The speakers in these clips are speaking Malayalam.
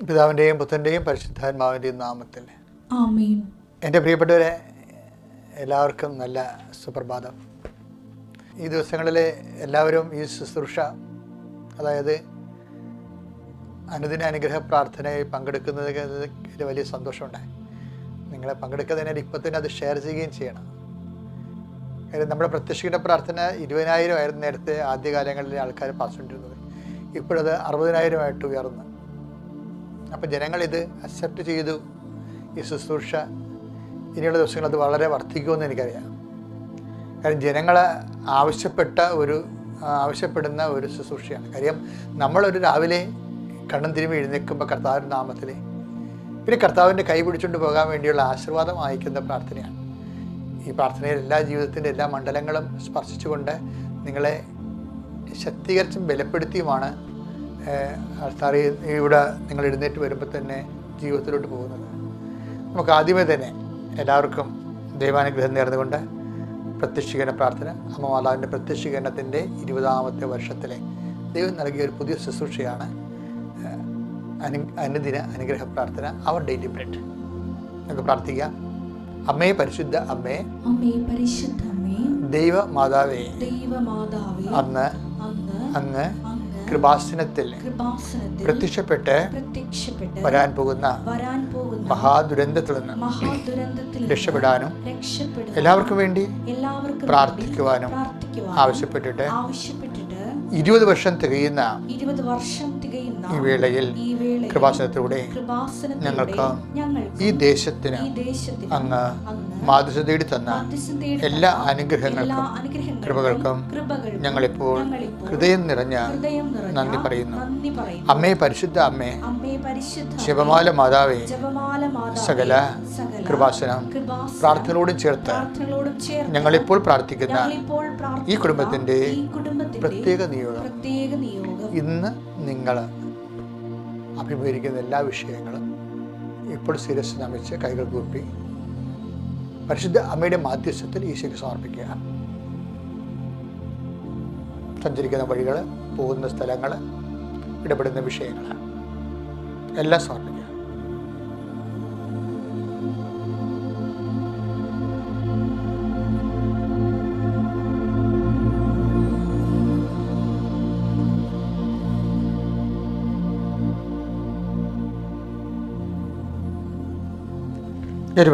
പിതാവിൻ്റെയും പുത്രൻ്റെയും പരിശുദ്ധാത്മാവിൻ്റെയും നാമത്തിൽ ആമേൻ. എൻ്റെ പ്രിയപ്പെട്ടവരെ, എല്ലാവർക്കും നല്ല സുപ്രഭാതം. ഈ ദിവസങ്ങളിൽ എല്ലാവരും ഈ ശുശ്രൂഷ, അതായത് അനുദിന അനുഗ്രഹ പ്രാർത്ഥനയിൽ പങ്കെടുക്കുന്നതിൽ വലിയ സന്തോഷമുണ്ടായി. നിങ്ങളെ പങ്കെടുക്കുന്നതിനാൽ ഇപ്പം തന്നെ അത് ഷെയർ ചെയ്യുകയും ചെയ്യണം. കാര്യം നമ്മുടെ പ്രത്യക്ഷിക്കുന്ന പ്രാർത്ഥന 20,000 ആയിരുന്നു നേരത്തെ ആദ്യകാലങ്ങളിൽ ആൾക്കാർ പറഞ്ഞുകൊണ്ടിരുന്നത്. ഇപ്പോഴത് 60,000 ഉയർന്നു. അപ്പോൾ ജനങ്ങളിത് അക്സെപ്റ്റ് ചെയ്തു. ഈ ശുശ്രൂഷ ഇനിയുള്ള ദിവസങ്ങൾ അത് വളരെ വർദ്ധിക്കുമെന്ന് എനിക്കറിയാം. കാര്യം ജനങ്ങൾ ആവശ്യപ്പെടുന്ന ഒരു ശുശ്രൂഷയാണ്. കാര്യം നമ്മളൊരു രാവിലെ കണ്ണും തിരുമ്പി എഴുന്നേൽക്കുമ്പോൾ കർത്താവിൻ്റെ നാമത്തിൽ, പിന്നെ കർത്താവിൻ്റെ കൈ പിടിച്ചുകൊണ്ട് പോകാൻ വേണ്ടിയുള്ള ആശീർവാദം വായിക്കുന്ന പ്രാർത്ഥനയാണ്. ഈ പ്രാർത്ഥനയിൽ എല്ലാ ജീവിതത്തിൻ്റെ എല്ലാ മണ്ഡലങ്ങളും സ്പർശിച്ചുകൊണ്ട് നിങ്ങളെ ശക്തീകരിച്ചും ബലപ്പെടുത്തിയുമാണ് ഇവിടെ നിങ്ങൾ എഴുന്നേറ്റ് വരുമ്പോൾ തന്നെ ജീവിതത്തിലോട്ട് പോകുന്നത്. നമുക്ക് ആദ്യമേ തന്നെ എല്ലാവർക്കും ദൈവാനുഗ്രഹം നേർന്നുകൊണ്ട് പ്രത്യക്ഷീകരണ പ്രാർത്ഥന, അമ്മ മാതാവിൻ്റെ പ്രത്യക്ഷീകരണത്തിൻ്റെ 20ാമത്തെ വർഷത്തിലെ ദൈവം നൽകിയ ഒരു പുതിയ ശുശ്രൂഷയാണ് അനുദിന അനുഗ്രഹ പ്രാർത്ഥന, അവർ ഡെയിലി ബ്രെഡ്. നമുക്ക് പ്രാർത്ഥിക്കാം. അമ്മേ, പരിശുദ്ധ അമ്മേ, പരിശുദ്ധ അമ്മേ, ദൈവമാതാവേ, അന്ന് അങ്ങ് കൃപാസനത്തിൽ പ്രത്യക്ഷപ്പെട്ട് വരാൻ പോകുന്ന മഹാദുരന്തത്തിൽ നിന്ന് രക്ഷപ്പെടാനും എല്ലാവർക്കും വേണ്ടി പ്രാർത്ഥിക്കുവാനും ആവശ്യപ്പെട്ടിട്ട് 20 വർഷം തികയുന്ന ഈ വേളയിൽ കൃപാസനത്തിലൂടെ ഞങ്ങൾക്ക് ഈ ദേശത്തിന് അങ്ങ് മാധ്യസ്ഥ തേടി തന്ന എല്ലാ അനുഗ്രഹങ്ങൾക്കും കൃപകൾക്കും ഞങ്ങളിപ്പോൾ ഹൃദയം നിറഞ്ഞ നന്ദി പറയുന്നു. അമ്മേ, പരിശുദ്ധ അമ്മേ, ജപമാല മാതാവേ, സകല കൃപാസനം പ്രാർത്ഥനയോടും ചേർത്ത് ഞങ്ങളിപ്പോൾ പ്രാർത്ഥിക്കുന്ന ഈ കുടുംബത്തിൻ്റെ പ്രത്യേക നിയോഗം, ഇന്ന് നിങ്ങൾ അഭിമുഖീകരിക്കുന്ന എല്ലാ വിഷയങ്ങളും ഇപ്പോൾ ശിരസ് നമിച്ച് കൈകൾ കൂപ്പി പരിശുദ്ധ അമ്മയുടെ മാധ്യസ്ഥത്തിൽ ഈശോയ്ക്ക് സമർപ്പിക്കുക. സഞ്ചരിക്കുന്ന വഴികൾ, പോകുന്ന സ്ഥലങ്ങൾ, ഇടപെടുന്ന വിഷയങ്ങൾ എല്ലാം സമർപ്പിക്കുക.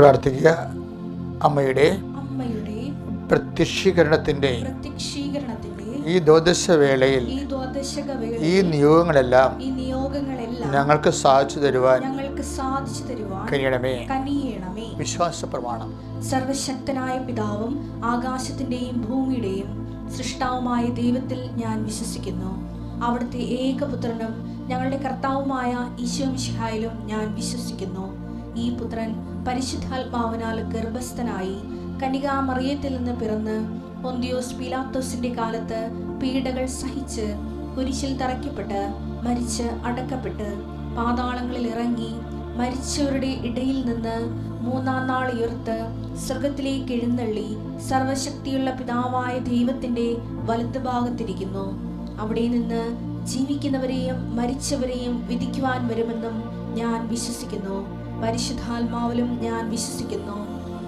പ്രാർത്ഥിക്കുക. അമ്മയുടെ പ്രത്യക്ഷീകരണത്തിന്റെ ഈ ദ്വാദശവേളയിൽ ഈ നിയോഗങ്ങളെല്ലാം ഞങ്ങൾക്ക് സാധിച്ചു തരുവാൻ കഴിയണമേ. വിശ്വാസ പ്രമാണം. സർവശക്തനായ പിതാവും ആകാശത്തിന്റെയും ഭൂമിയുടെയും സൃഷ്ടാവുമായ ദൈവത്തിൽ ഞാൻ വിശ്വസിക്കുന്നു. അവിടുത്തെ ഏകപുത്രനും ഞങ്ങളുടെ കർത്താവുമായ ഈശോ മിശിഹായിലും ഞാൻ വിശ്വസിക്കുന്നു. ഈ പുത്രൻ പരിശുദ്ധാത്മാവിനാൽ ഗർഭസ്ഥനായി കന്യകാമറിയത്തിൽ നിന്ന് പിറന്ന് പൊന്തിയോസ് പീലാത്തോസിന്റെ കാലത്ത് പീഡകൾ സഹിച്ച് കുരിശിൽ തറയ്ക്കപ്പെട്ട് മരിച്ച് അടക്കപ്പെട്ട് പാതാളങ്ങളിൽ ഇറങ്ങി മരിച്ചവരുടെ ഇടയിൽ നിന്ന് 3-ാം നാൾ ഉയർത്ത് സ്വർഗത്തിലേക്ക് എഴുന്നള്ളി സർവശക്തിയുള്ള പിതാവായ ദൈവത്തിന്റെ വലത്തുഭാഗത്തിരിക്കുന്നു. അവിടെ നിന്ന് ജീവിക്കുന്നവരെയും മരിച്ചവരെയും വിധിക്കുവാൻ വരുമെന്നും ഞാൻ വിശ്വസിക്കുന്നു. പരിശുദ്ധാത്മാവിലും ഞാൻ വിശ്വസിക്കുന്നു.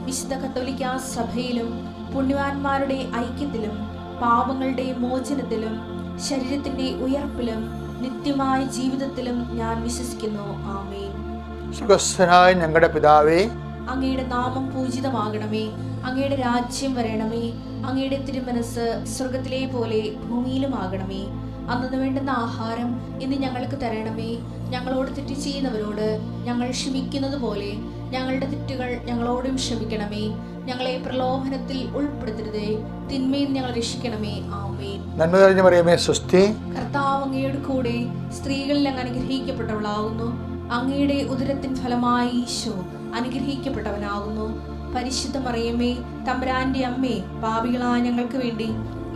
വിശുദ്ധ കത്തോലിക്കാ സഭയിലും പുണ്യവാന്മാരുടെ ഐക്യത്തിലും പാപങ്ങളുടെ മോചനത്തിലും ശരീരത്തിന്റെ ഉയർപ്പിലും നിത്യമായ ജീവിതത്തിലും ഞാൻ വിശ്വസിക്കുന്നു. ആമേൻ. സ്വർഗ്ഗസ്ഥനായ ഞങ്ങളുടെ പിതാവേ, അങ്ങയുടെ നാമം പൂജിതമാകണമേ. അങ്ങയുടെ രാജ്യം വരണമേ. അങ്ങയുടെ തിരുമനസ് സ്വർഗത്തിലെ പോലെ ഭൂമിയിലുമാകണമേ. അന്നു വേണ്ടുന്ന ആഹാരം ഇന്ന് ഞങ്ങൾക്ക് തരണമേ. ഞങ്ങളോട് തെറ്റ് ചെയ്യുന്നവരോട് ഞങ്ങൾ ക്ഷമിക്കുന്നത് പോലെ ഞങ്ങളുടെ തെറ്റുകൾ ഞങ്ങളോടും ക്ഷമിക്കണമേ. ഞങ്ങളെ പ്രലോഭനത്തിൽ ഉൾപ്പെടുത്തരുതേ, തിന്മയിൽ ഞങ്ങൾ രക്ഷിക്കണമേ. ആമേൻ. നന്മ നിറഞ്ഞ മറിയമേ, സ്വസ്തി. കർത്താവ് അങ്ങയുടെ കൂടെ സ്ത്രീകളിൽ അങ്ങ് അനുഗ്രഹിക്കപ്പെട്ടവളാകുന്നു. അങ്ങയുടെ ഉദരത്തിൻ ഫലമായി ഈശോ അനുഗ്രഹിക്കപ്പെട്ടവനാകുന്നു. പരിശുദ്ധ മറിയമേ, തമ്പുരാന്റെ അമ്മേ, പാപികളായ ഞങ്ങൾക്ക് വേണ്ടി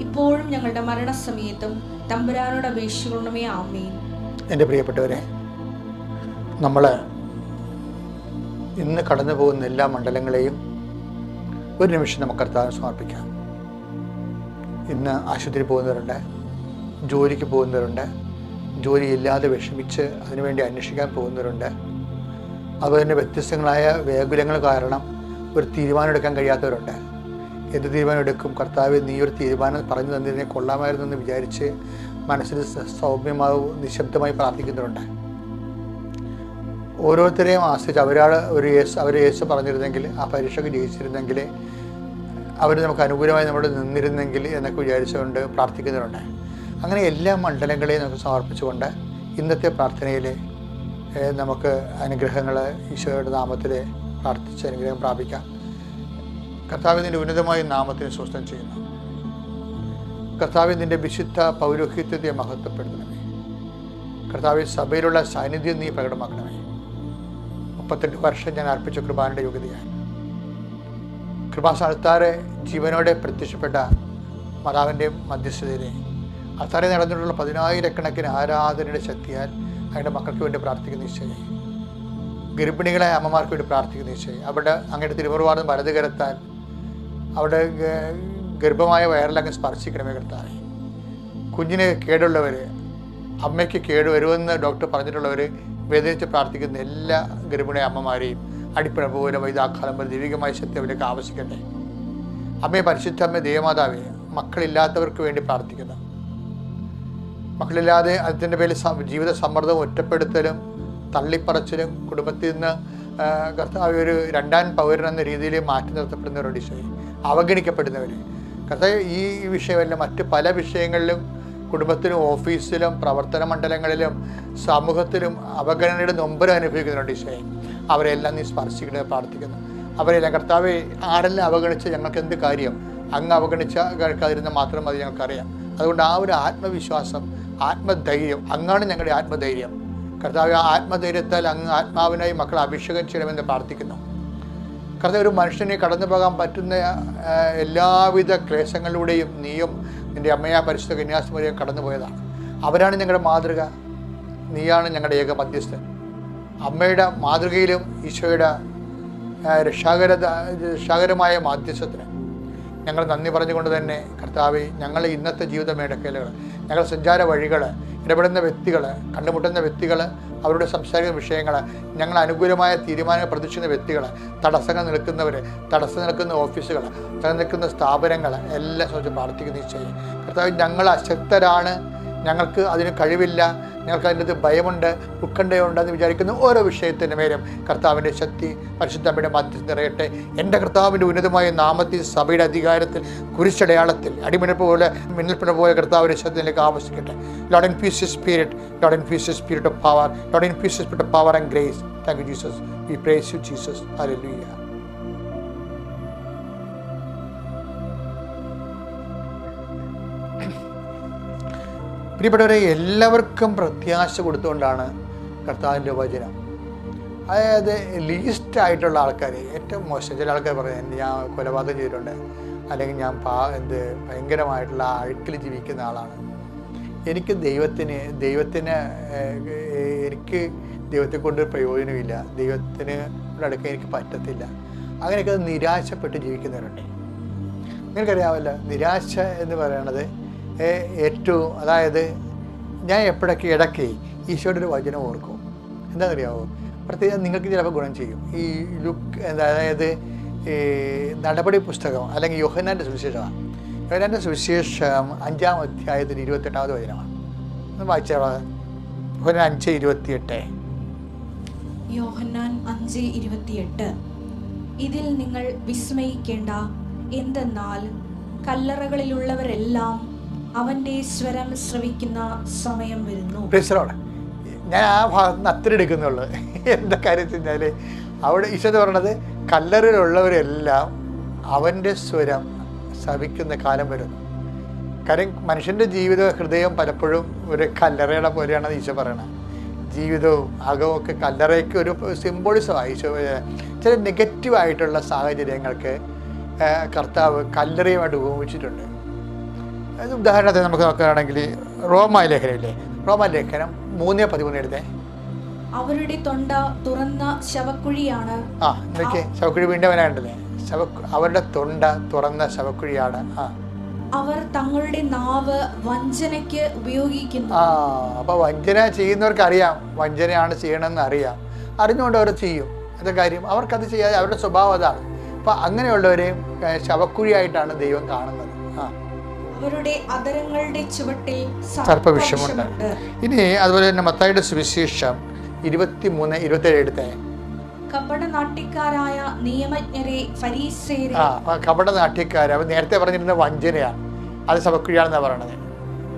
ഇപ്പോഴും ഞങ്ങളുടെ മരണസമയത്തും തമ്പുരാനോട് അപേക്ഷിക്കണമേ. ആമേൻ. എൻ്റെ പ്രിയപ്പെട്ടവരെ, നമ്മൾ ഇന്ന് കടന്നു പോകുന്ന എല്ലാ മണ്ഡലങ്ങളെയും ഒരു നിമിഷം നമുക്ക് കർത്താവിന് സമർപ്പിക്കാം. ഇന്ന് ആശുപത്രി പോകുന്നവരുണ്ട്, ജോലിക്ക് പോകുന്നവരുണ്ട്, ജോലിയില്ലാതെ വിഷമിച്ച് അതിനുവേണ്ടി അന്വേഷിക്കാൻ പോകുന്നവരുണ്ട്. അതുപോലെ തന്നെ വ്യത്യസ്തങ്ങളായ വ്യാകുലങ്ങൾ കാരണം ഒരു തീരുമാനം എടുക്കാൻ കഴിയാത്തവരുണ്ട്. എന്ത് തീരുമാനം എടുക്കും? കർത്താവ്, നീ ഒരു തീരുമാനം പറഞ്ഞു തന്നതിനെ കൊള്ളാമായിരുന്നു എന്ന് വിചാരിച്ച് മനസ്സിൽ സൗമ്യമാവും നിശബ്ദമായി പ്രാർത്ഥിക്കുന്നവരുണ്ട്. ഓരോരുത്തരെയും ആശ്രയിച്ച് അവർ യേശു പറഞ്ഞിരുന്നെങ്കിൽ, ആ പരീക്ഷയ്ക്ക് ജയിച്ചിരുന്നെങ്കിൽ, അവർ നമുക്ക് അനുകൂലമായി നമ്മൾ നിന്നിരുന്നെങ്കിൽ എന്നൊക്കെ വിചാരിച്ചുകൊണ്ട് പ്രാർത്ഥിക്കുന്നവരുണ്ട്. അങ്ങനെ എല്ലാ മണ്ഡലങ്ങളെയും നമുക്ക് സമർപ്പിച്ചുകൊണ്ട് ഇന്നത്തെ പ്രാർത്ഥനയിൽ നമുക്ക് അനുഗ്രഹങ്ങൾ ഈശോയുടെ നാമത്തിൽ പ്രാർത്ഥിച്ച് അനുഗ്രഹം പ്രാപിക്കാം. കർത്താവിൻ്റെ ഉന്നതമായ നാമത്തിന് സ്വസ്ഥം ചെയ്യുന്നു. കർത്താവിൻ്റെ വിശുദ്ധ പൗരോഹിത്യത്തെ മഹത്വപ്പെടുത്തണമേ. കർത്താവ് സഭയിലുള്ള സാന്നിധ്യം നീ പ്രകടമാക്കണമേ. 38 വർഷം ഞാൻ അർപ്പിച്ച കൃപാന്റെ യോഗ്യതയാണ്. കൃപാസ്ഥാനത്താറെ ജീവനോടെ പ്രത്യക്ഷപ്പെട്ട മാതാവിൻ്റെ മധ്യസ്ഥതയിലെ അത്താറെ നടന്നിട്ടുള്ള 10,000 ആരാധനയുടെ ശക്തിയാൽ അവരുടെ മക്കൾക്ക് വേണ്ടി പ്രാർത്ഥിക്കുന്ന ഈശോയെ, ഗർഭിണികളായ അമ്മമാർക്ക് വേണ്ടി പ്രാർത്ഥിക്കുന്ന ഈശോയെ, അവരുടെ അങ്ങയുടെ തിരുമുറുവാർന്ന് വലത് കരത്താൽ അവിടെ ഗർഭമായ വയറിലങ്ങ് സ്പർശിക്കണമേ കർത്താവേ. കുഞ്ഞിന് കേടുള്ളവർ, അമ്മയ്ക്ക് കേട് വരുമെന്ന് ഡോക്ടർ പറഞ്ഞിട്ടുള്ളവർ, വേദനിച്ച് പ്രാർത്ഥിക്കുന്ന എല്ലാ ഗർഭിണിയ അമ്മമാരെയും അടിപ്പിണ പോലെ വൈദാക്കാലം പോലെ ദൈവികമായ ശക്തി അവർക്ക് ആവശ്യിക്കട്ടെ. അമ്മയെ പരിശുദ്ധ അമ്മ ദേവമാതാവേ, മക്കളില്ലാത്തവർക്ക് വേണ്ടി പ്രാർത്ഥിക്കുന്നു. മക്കളില്ലാതെ അതിൻ്റെ പേരിൽ ജീവിത സമ്മർദ്ദവും ഒറ്റപ്പെടുത്തലും തള്ളിപ്പറച്ചിലും കുടുംബത്തിൽ നിന്ന് കർത്താവ് ഒരു 2ാം പൗരൻ എന്ന രീതിയിൽ മാറ്റി നിർത്തപ്പെടുന്നവരുണ്ട് ഈശോയെ, അവഗണിക്കപ്പെടുന്നവർ. കർത്താവ് ഈ വിഷയമല്ല, മറ്റ് പല വിഷയങ്ങളിലും കുടുംബത്തിലും ഓഫീസിലും പ്രവർത്തന മണ്ഡലങ്ങളിലും സമൂഹത്തിലും അവഗണനയുടെ നൊമ്പരം അനുഭവിക്കുന്നുണ്ട് ഈശോയെ. അവരെല്ലാം നീ സ്പർശിക്കണേ പ്രാർത്ഥിക്കുന്നു. അവരെല്ലാം കർത്താവെ, ആരെല്ലാം അവഗണിച്ച് ഞങ്ങൾക്ക് എന്ത് കാര്യം? അങ്ങ് അവഗണിച്ച കേൾക്കാതിരുന്ന മാത്രം മതി ഞങ്ങൾക്കറിയാം. അതുകൊണ്ട് ആ ഒരു ആത്മവിശ്വാസം, ആത്മധൈര്യം, അങ്ങാണ് ഞങ്ങളുടെ ആത്മധൈര്യം. കർത്താവ്, ആ ആത്മധൈര്യത്താൽ അങ്ങ് ആത്മാവിനായി മക്കളെ അഭിഷേകം ചെയ്യണമെന്ന് പ്രാർത്ഥിക്കുന്നു. കർത്താവ്, ഒരു മനുഷ്യനെ കടന്നു പോകാൻ പറ്റുന്ന എല്ലാവിധ ക്ലേശങ്ങളിലൂടെയും നീയും നിൻ്റെ അമ്മയാ പരിശുദ്ധ കന്യാസ്മരിയും കടന്നു പോയതാണ്. അവരാണ് ഞങ്ങളുടെ മാതൃക. നീയാണ് ഞങ്ങളുടെ ഏക മധ്യസ്ഥൻ. അമ്മയുടെ മാതൃകയിലും ഈശോയുടെ രക്ഷാകരമായ മാധ്യസ്ഥത്തിന് ഞങ്ങൾ നന്ദി പറഞ്ഞുകൊണ്ട് തന്നെ കർത്താവെ, ഞങ്ങൾ ഇന്നത്തെ ജീവിത മേടക്കലുകൾ, ഞങ്ങളുടെ സഞ്ചാര വഴികൾ, ഇടപെടുന്ന വ്യക്തികൾ, കണ്ടുമുട്ടുന്ന വ്യക്തികൾ, അവരുടെ സംസാരിക്കുന്ന വിഷയങ്ങൾ, ഞങ്ങൾ അനുകൂലമായ തീരുമാനങ്ങൾ പ്രതീക്ഷിക്കുന്ന വ്യക്തികൾ, തടസ്സങ്ങൾ നിൽക്കുന്നവർ, തടസ്സം നിൽക്കുന്ന ഓഫീസുകൾ, നിൽക്കുന്ന സ്ഥാപനങ്ങൾ എല്ലാം സംബന്ധിച്ച് പ്രാർത്ഥിക്കുന്ന ഈശോയെ. കർത്താവ്, ഞങ്ങൾ അശക്തരാണ്, ഞങ്ങൾക്ക് അതിന് കഴിവില്ല, ഞങ്ങൾക്ക് അതിൻ്റെ ഭയമുണ്ട്, ഉത്കണ്ഠയുണ്ടെന്ന് വിചാരിക്കുന്ന ഓരോ വിഷയത്തിൻ്റെ മേലും കർത്താവിൻ്റെ ശക്തി പരിശുദ്ധമ്മയുടെ മധ്യത്തിൽ നിറയട്ടെ. എൻ്റെ കർത്താവിൻ്റെ ഉന്നതമായ നാമത്തിൽ, സഭയുടെ അധികാരത്തിൽ, കുരിശടയാളത്തിൽ, മിന്നൽപ്പിണ പോലെ കർത്താവിൻ്റെ ശക്തിയിലേക്ക് ആവശ്യിക്കട്ടെ. Lord, infuse your spirit. Lord, infuse your spirit of power. Lord, infuse your spirit of power and grace. Thank you, Jesus. We praise you, Jesus. Hallelujah. പ്രിയപ്പെട്ടവരെ, എല്ലാവർക്കും പ്രത്യാശ കൊടുത്തുകൊണ്ടാണ് കർത്താവിൻ്റെ വചനം. അതായത് ലീസ്റ്റ് ആയിട്ടുള്ള ആൾക്കാർ, ഏറ്റവും മോശം ചില ആൾക്കാർ പറയുന്നത് ഞാൻ കൊലപാതകം ചെയ്തിട്ടുണ്ട്, അല്ലെങ്കിൽ ഞാൻ ഭയങ്കരമായിട്ടുള്ള അഴുക്കിൽ ജീവിക്കുന്ന ആളാണ്, എനിക്ക് ദൈവത്തെ കൊണ്ട് പ്രയോജനമില്ല, ദൈവത്തിന് അടുക്കാൻ എനിക്ക് പറ്റത്തില്ല, അങ്ങനെയൊക്കെ നിരാശപ്പെട്ട് ജീവിക്കുന്നവരുണ്ട്. നിങ്ങൾക്കറിയാമല്ലോ, നിരാശ എന്ന് പറയുന്നത് ഏറ്റവും, അതായത് ഞാൻ ഇടയ്ക്ക് ഈശോയുടെ ഒരു വചനം ഓർക്കും. എന്താണെന്നറിയാമോ? പ്രത്യേകം നിങ്ങൾക്ക് ചിലപ്പോൾ ഗുണം ചെയ്യും. ഈ അതായത് ഈ നടപടി പുസ്തകം അല്ലെങ്കിൽ യോഹന്നാൻ്റെ സുവിശേഷമാണ്. യോഹന്നാൻ്റെ സുവിശേഷം 5-ാം അധ്യായത്തിൽ 28-ാമത് വചനമാണ്. ഒന്ന് വായിച്ചാൽ യോഹന്നാൻ 5:28. യോഹന്നാൻ 5:28. ഇതിൽ നിങ്ങൾ വിസ്മയിക്കേണ്ട, എന്തെന്നാൽ കല്ലറകളിലുള്ളവരെല്ലാം അവൻ്റെ സ്വരം ശ്രവിക്കുന്ന സമയം വരുന്നു. ഞാൻ ആ ഭാഗത്ത് നിന്ന് അത്ര എടുക്കുന്നുള്ളൂ. എന്താ കാര്യം വെച്ച് കഴിഞ്ഞാൽ, അവിടെ ഈശോ പറയണത് കല്ലറയിലുള്ളവരെല്ലാം അവൻ്റെ സ്വരം ശ്രവിക്കുന്ന കാലം വരുന്നു. കാര്യം മനുഷ്യൻ്റെ ജീവിത ഹൃദയം പലപ്പോഴും ഒരു കല്ലറയുടെ പോലെയാണെന്ന് ഈശോ പറയണത്. ജീവിതവും അകവും ഒക്കെ കല്ലറയ്ക്ക് ഒരു സിംബോളിസമായി. ഈശോ ചില നെഗറ്റീവായിട്ടുള്ള സാഹചര്യങ്ങൾക്ക് കർത്താവ് കല്ലറയുമായിട്ട് ഉപയോഗിച്ചിട്ടുണ്ട്. അത് ഉദാഹരണത്തിന് നമുക്ക് നോക്കുകയാണെങ്കിൽ റോമാലേഖനമില്ലേ, റോമാലേഖനം 3:13 എടുത്തേ. അവരുടെ തൊണ്ട തുറന്ന ശവക്കുഴിയാണ്. ശവക്കുഴി വീണ്ടും വരാണ്ടല്ലേ, അവരുടെ തൊണ്ട തുറന്ന ശവക്കുഴിയാണ്. അവർ തങ്ങളുടെ നാവ് വഞ്ചനയ്ക്ക് ഉപയോഗിക്കുന്നു. അപ്പൊ വഞ്ചന ചെയ്യുന്നവർക്ക് അറിയാം വഞ്ചനയാണ് ചെയ്യണമെന്ന് അറിയാം, അറിഞ്ഞുകൊണ്ട് അവർ ചെയ്യും. എന്താ കാര്യം? അവർക്കത് ചെയ്യാതെ അവരുടെ സ്വഭാവം അതാണ്. അപ്പൊ അങ്ങനെയുള്ളവരെയും ശവക്കുഴിയായിട്ടാണ് ദൈവം കാണുന്നത്. അവരുടെ അധരങ്ങളുടെ ചുവട്ടിൽ സർപ്പവിഷമുണ്ട്. ഇനി അതുപോലെ തന്നെ മത്തായിയുടെ സുവിശേഷം 23:27 എടുത്തേ. കപടനാട്യക്കാരായ നിയമജ്ഞരെ ഫരീസേരെ. കപടനാട്യക്കാര് നേരത്തെ പറഞ്ഞിരുന്ന വഞ്ചനയാണ്, അത് ശവക്കുഴിയാണെന്നാണ് പറയണത്.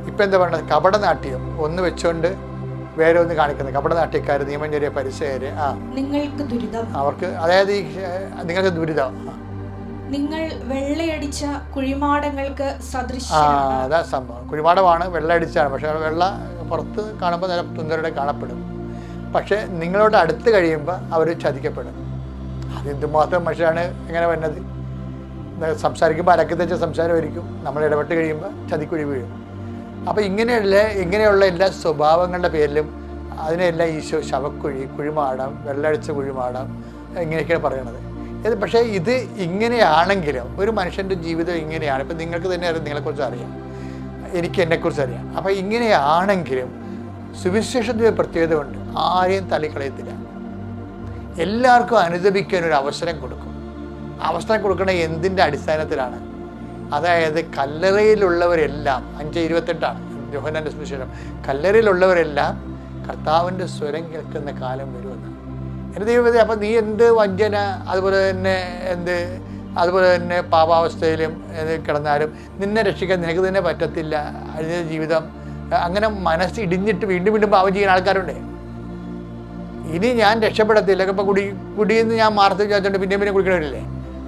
ഇപ്പൊ എന്താ പറയണത്? കപടനാട്യം ഒന്ന് വെച്ചോണ്ട് വേറെ ഒന്ന് കാണിക്കുന്നത്. കപടനാട്യക്കാര്, നിയമജ്ഞരെ, ഫരിസേയര്. നിങ്ങൾക്ക് ദുരിതം. അവർക്ക്, അതായത് നിങ്ങൾക്ക് ദുരിതം. നിങ്ങൾ വെള്ളയടിച്ച കുഴിമാടങ്ങൾക്ക് സദൃശ്യമാണ്. അതാ സംഭവം. കുഴിമാടമാണ്, വെള്ളയടിച്ചാണ്. പക്ഷെ വെള്ള പുറത്ത് കാണുമ്പോൾ നല്ല സുന്ദരയുടെ കാണപ്പെടും. പക്ഷെ നിങ്ങളോട് അടുത്ത് കഴിയുമ്പോൾ അവർ ചതിക്കപ്പെടും. അതെന്തുമാത്രം മനുഷ്യരാണ് എങ്ങനെ വരുന്നത്? സംസാരിക്കുമ്പോൾ അരക്ക് തെച്ച സംസാരമായിരിക്കും, നമ്മൾ ഇടപെട്ട് കഴിയുമ്പോൾ ചതിക്കുഴി വീഴും. അപ്പോൾ ഇങ്ങനെയുള്ള എല്ലാ സ്വഭാവങ്ങളുടെ പേരിലും അതിനെല്ലാം ഈശോ ശവക്കുഴി, കുഴിമാടം, വെള്ളടിച്ച കുഴിമാടം, ഇങ്ങനെയൊക്കെയാണ് പറയണത്. പക്ഷേ ഇത് ഇങ്ങനെയാണെങ്കിലും ഒരു മനുഷ്യൻ്റെ ജീവിതം ഇങ്ങനെയാണ്. ഇപ്പം നിങ്ങൾക്ക് തന്നെ അറിയാം, നിങ്ങളെക്കുറിച്ച് അറിയാം, എനിക്ക് എന്നെക്കുറിച്ച് അറിയാം. അപ്പോൾ ഇങ്ങനെയാണെങ്കിലും സുവിശേഷത്തിന് പ്രത്യേകത ഉണ്ട്. ആരെയും തള്ളിക്കളയത്തില്ല, എല്ലാവർക്കും അനുദപിക്കാൻ ഒരു അവസരം കൊടുക്കും. അവസരം കൊടുക്കണ എന്തിൻ്റെ അടിസ്ഥാനത്തിലാണ്? അതായത് കല്ലറയിലുള്ളവരെല്ലാം, 5:28 യോഹന്നാന്റെ സുവിശേഷം, കല്ലറയിലുള്ളവരെല്ലാം കർത്താവിൻ്റെ സ്വരം കേൾക്കുന്ന കാലം വരുമെന്ന്. എൻ്റെ ദൈവമേ, അപ്പം നീ എന്ത് വഞ്ചന, അതുപോലെ തന്നെ പാപാവസ്ഥയിലും കിടന്നാലും നിന്നെ രക്ഷിക്കാൻ നിനക്ക് തന്നെ പറ്റത്തില്ല. അതിൻ്റെ ജീവിതം അങ്ങനെ മനസ്സ് ഇടിഞ്ഞിട്ട് വീണ്ടും പാപം ചെയ്യുന്ന ആൾക്കാരുണ്ട്. ഇനി ഞാൻ രക്ഷപ്പെടത്തില്ല, ഇപ്പം കുടിയെന്ന് ഞാൻ മാർത്ത് വിചാരിച്ചോണ്ട് പിന്നെ കുടിക്കണമില്ലേ?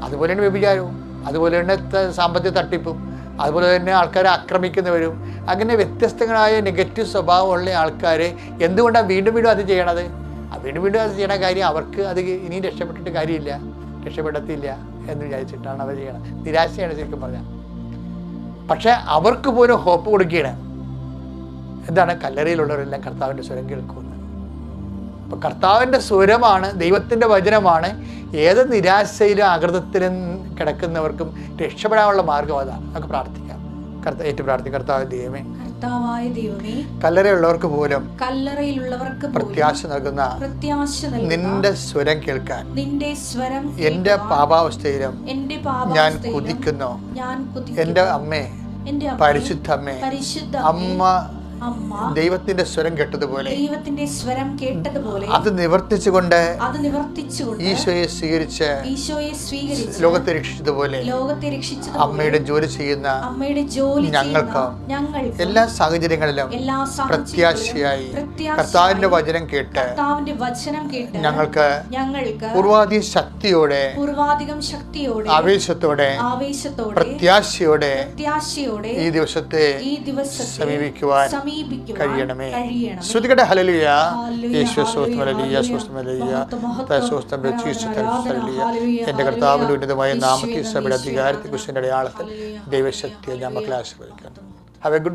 അതുപോലെ തന്നെ വ്യഭിചാരവും, അതുപോലെ തന്നെ സാമ്പത്തിക തട്ടിപ്പും, അതുപോലെ തന്നെ ആൾക്കാരെ ആക്രമിക്കുന്നവരും, അങ്ങനെ വ്യത്യസ്തങ്ങളായ നെഗറ്റീവ് സ്വഭാവമുള്ള ആൾക്കാരെ എന്തുകൊണ്ടാണ് വീണ്ടും അത് ചെയ്യണത്? വീണ്ടും അത് ചെയ്യണ കാര്യം അവർക്ക് അത് ഇനിയും രക്ഷപ്പെടത്തില്ല എന്ന് വിചാരിച്ചിട്ടാണ് അവർ ചെയ്യണത്. നിരാശയാണ് ശരിക്കും പറഞ്ഞാൽ. പക്ഷെ അവർക്ക് പോലും ഹോപ്പ് കൊടുക്കുകയാണ്. എന്താണ്? കല്ലറയിലുള്ളവരെല്ലാം കർത്താവിൻ്റെ സ്വരം കേൾക്കുമെന്ന്. അപ്പം കർത്താവിൻ്റെ സ്വരമാണ്, ദൈവത്തിൻ്റെ വചനമാണ് ഏത് നിരാശയിലും ആകൃതത്തിലും കിടക്കുന്നവർക്കും രക്ഷപ്പെടാനുള്ള മാർഗം അതാണ്. നമുക്ക് പ്രാർത്ഥിക്കാം. കർത്താവായ ദൈവമേ, കല്ലറയുള്ളവർക്ക് പോലും പ്രത്യാശ നൽകുന്ന നിന്റെ സ്വരം കേൾക്കാൻ എന്റെ പാപാവസ്ഥയിലും ഞാൻ കുതിക്കുന്നു. എന്റെ അമ്മേ, പരിശുദ്ധ അമ്മേ, അമ്മ ദൈവത്തിന്റെ സ്വരം കേട്ടതുപോലെ അത് നിവർത്തിച്ചുകൊണ്ട് ഈശോയെ സ്വീകരിച്ച് ലോകത്തെ രക്ഷിച്ചതുപോലെ അമ്മയുടെ ജോലി ചെയ്യുന്ന ഞങ്ങൾക്ക് എല്ലാ സാഹചര്യങ്ങളിലും പ്രത്യാശയായി കർത്താവിന്റെ വചനം കേട്ട് ഞങ്ങൾക്ക് പൂർവാധികം ശക്തിയോടെ, ആവേശത്തോടെ, പ്രത്യാശയോടെ ഈ ദിവസത്തെ സമീപിക്കുവാൻ കഴിയണമേ. ശ്രുതികട്ടെ. ഹല്ലേലൂയ. യേശുവേ സ്തോത്രം. ഹല്ലേലൂയ. സ്തോത്രം. ഹല്ലേലൂയ. സ്തോത്രം. എൻ്റെ കർത്താവിന്റെ ഉന്നതമായ നാമത്തിൽ സഭയുടെ അധികാരത്തെക്കുറിച്ച് അടയാളത്തിൽ ദൈവശക്തിയെ ഞാൻ മക്കളെ ആശീർവദിക്കുന്നു. Have A good